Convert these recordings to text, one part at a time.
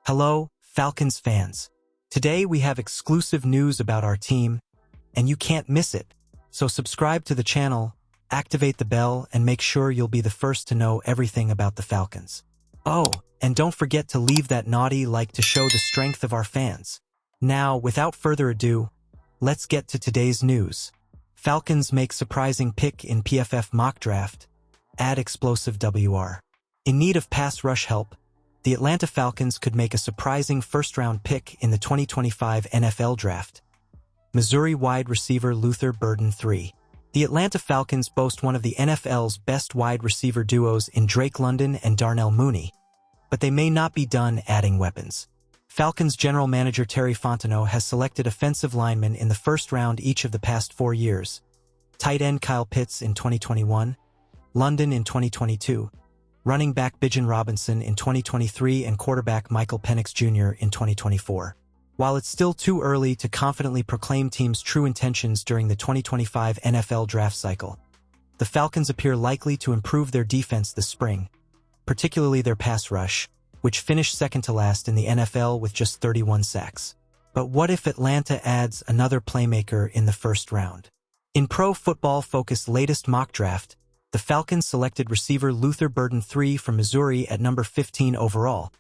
Hello, Falcons fans. Today we have exclusive news about our team, and you can't miss it. So subscribe to the channel, activate the bell, and make sure you'll be the first to know everything about the Falcons. Oh, and don't forget to leave that naughty like to show the strength of our fans. Now, without further ado, let's get to today's news. Falcons make surprising pick in PFF mock draft. Add explosive WR. In need of pass rush help, the Atlanta Falcons could make a surprising first-round pick in the 2025 NFL Draft. Missouri wide receiver Luther Burden III. The Atlanta Falcons boast one of the NFL's best wide receiver duos in Drake London and Darnell Mooney, but they may not be done adding weapons. Falcons general manager Terry Fontenot has selected offensive linemen in the first round each of the past 4 years. Tight end Kyle Pitts in 2021, London in 2022, running back Bijan Robinson in 2023, and quarterback Michael Penix Jr. in 2024. While it's still too early to confidently proclaim teams' true intentions during the 2025 NFL draft cycle, the Falcons appear likely to improve their defense this spring, particularly their pass rush, which finished second to last in the NFL with just 31 sacks. But what if Atlanta adds another playmaker in the first round? In Pro Football Focus latest mock draft, the Falcons selected receiver Luther Burden III from Missouri at number 15 overall,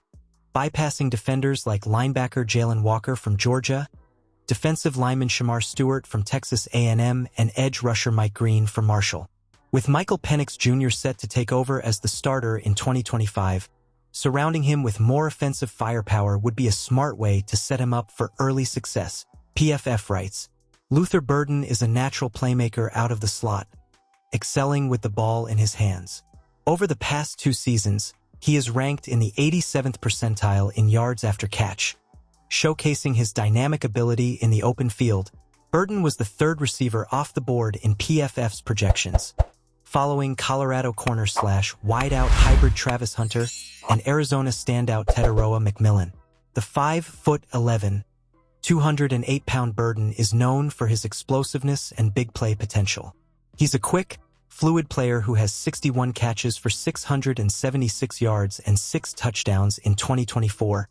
bypassing defenders like linebacker Jalen Walker from Georgia, defensive lineman Shamar Stewart from Texas A&M, and edge rusher Mike Green from Marshall. With Michael Penix Jr. set to take over as the starter in 2025, surrounding him with more offensive firepower would be a smart way to set him up for early success. PFF writes, Luther Burden is a natural playmaker out of the slot, excelling with the ball in his hands. Over the past 2 seasons, he is ranked in the 87th percentile in yards after catch. Showcasing his dynamic ability in the open field, Burden was the 3rd receiver off the board in PFF's projections, following Colorado corner/wideout hybrid Travis Hunter and Arizona standout Tetaroa McMillan. The 5'11", 208-pound Burden is known for his explosiveness and big play potential. He's a quick, fluid player who has 61 catches for 676 yards and 6 touchdowns in 2024,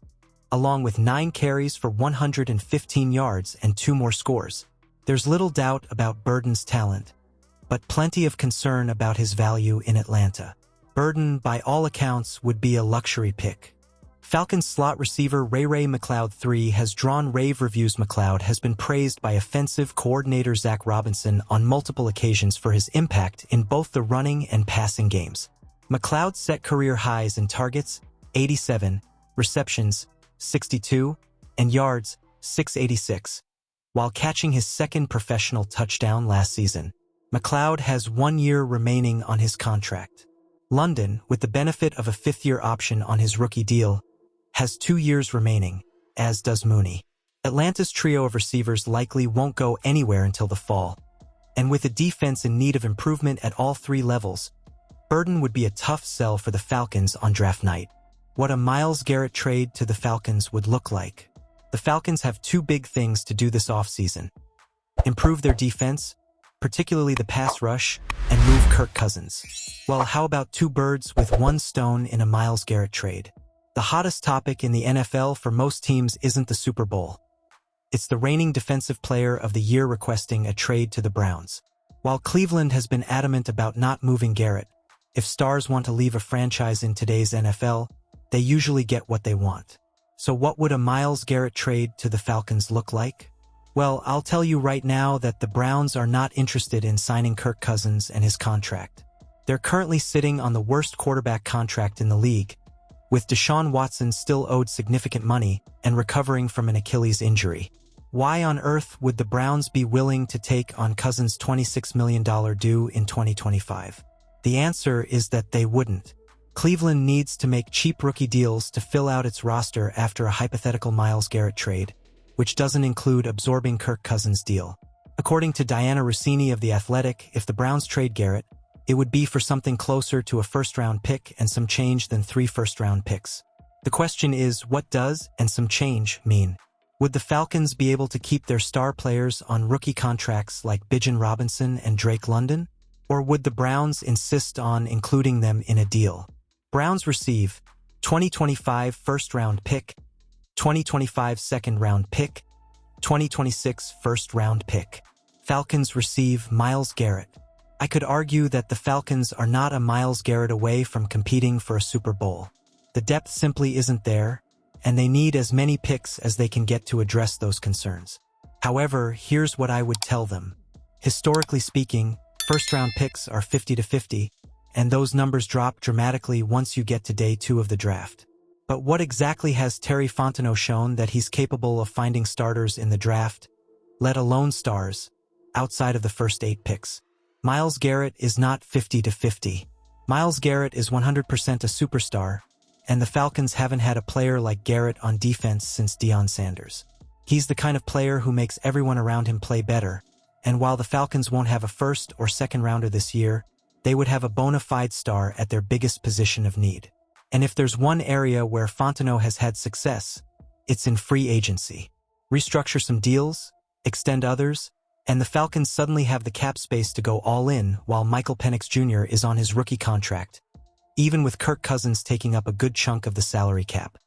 along with 9 carries for 115 yards and 2 more scores. There's little doubt about Burden's talent, but plenty of concern about his value in Atlanta. Burden, by all accounts, would be a luxury pick. Falcons slot receiver Ray McLeod III has drawn rave reviews. McLeod has been praised by offensive coordinator Zach Robinson on multiple occasions for his impact in both the running and passing games. McLeod set career highs in targets, 87, receptions, 62, and yards, 686, while catching his 2nd professional touchdown last season. McLeod has 1 year remaining on his contract. London, with the benefit of a 5th-year option on his rookie deal, has 2 years remaining, as does Mooney. Atlanta's trio of receivers likely won't go anywhere until the fall, and with a defense in need of improvement at all 3 levels, Burden would be a tough sell for the Falcons on draft night. What a Myles Garrett trade to the Falcons would look like. The Falcons have 2 big things to do this offseason: improve their defense, particularly the pass rush, and move Kirk Cousins. Well, how about 2 birds with 1 stone in a Myles Garrett trade? The hottest topic in the NFL for most teams isn't the Super Bowl. It's the reigning Defensive Player of the Year requesting a trade to the Browns. While Cleveland has been adamant about not moving Garrett, if stars want to leave a franchise in today's NFL, they usually get what they want. So what would a Myles Garrett trade to the Falcons look like? Well, I'll tell you right now that the Browns are not interested in signing Kirk Cousins and his contract. They're currently sitting on the worst quarterback contract in the league, with Deshaun Watson still owed significant money and recovering from an Achilles injury. Why on earth would the Browns be willing to take on Cousins' $26 million due in 2025? The answer is that they wouldn't. Cleveland needs to make cheap rookie deals to fill out its roster after a hypothetical Myles Garrett trade, which doesn't include absorbing Kirk Cousins' deal. According to Diana Rossini of The Athletic, if the Browns trade Garrett, it would be for something closer to a first-round pick and some change than 3 first-round picks. The question is, what does "and some change" mean? Would the Falcons be able to keep their star players on rookie contracts like Bijan Robinson and Drake London? Or would the Browns insist on including them in a deal? Browns receive 2025 first-round pick 2025 second-round pick, 2026 first-round pick. Falcons receive Myles Garrett. I could argue that the Falcons are not a Myles Garrett away from competing for a Super Bowl. The depth simply isn't there, and they need as many picks as they can get to address those concerns. However, here's what I would tell them. Historically speaking, first-round picks are 50-50, and those numbers drop dramatically once you get to day 2 of the draft. But what exactly has Terry Fontenot shown that he's capable of finding starters in the draft, let alone stars, outside of the first 8 picks? Myles Garrett is not 50-50. Myles Garrett is 100% a superstar, and the Falcons haven't had a player like Garrett on defense since Deion Sanders. He's the kind of player who makes everyone around him play better, and while the Falcons won't have a first or second rounder this year, they would have a bona fide star at their biggest position of need. And if there's one area where Fontenot has had success, it's in free agency. Restructure some deals, extend others, and the Falcons suddenly have the cap space to go all in while Michael Penix Jr. is on his rookie contract, even with Kirk Cousins taking up a good chunk of the salary cap.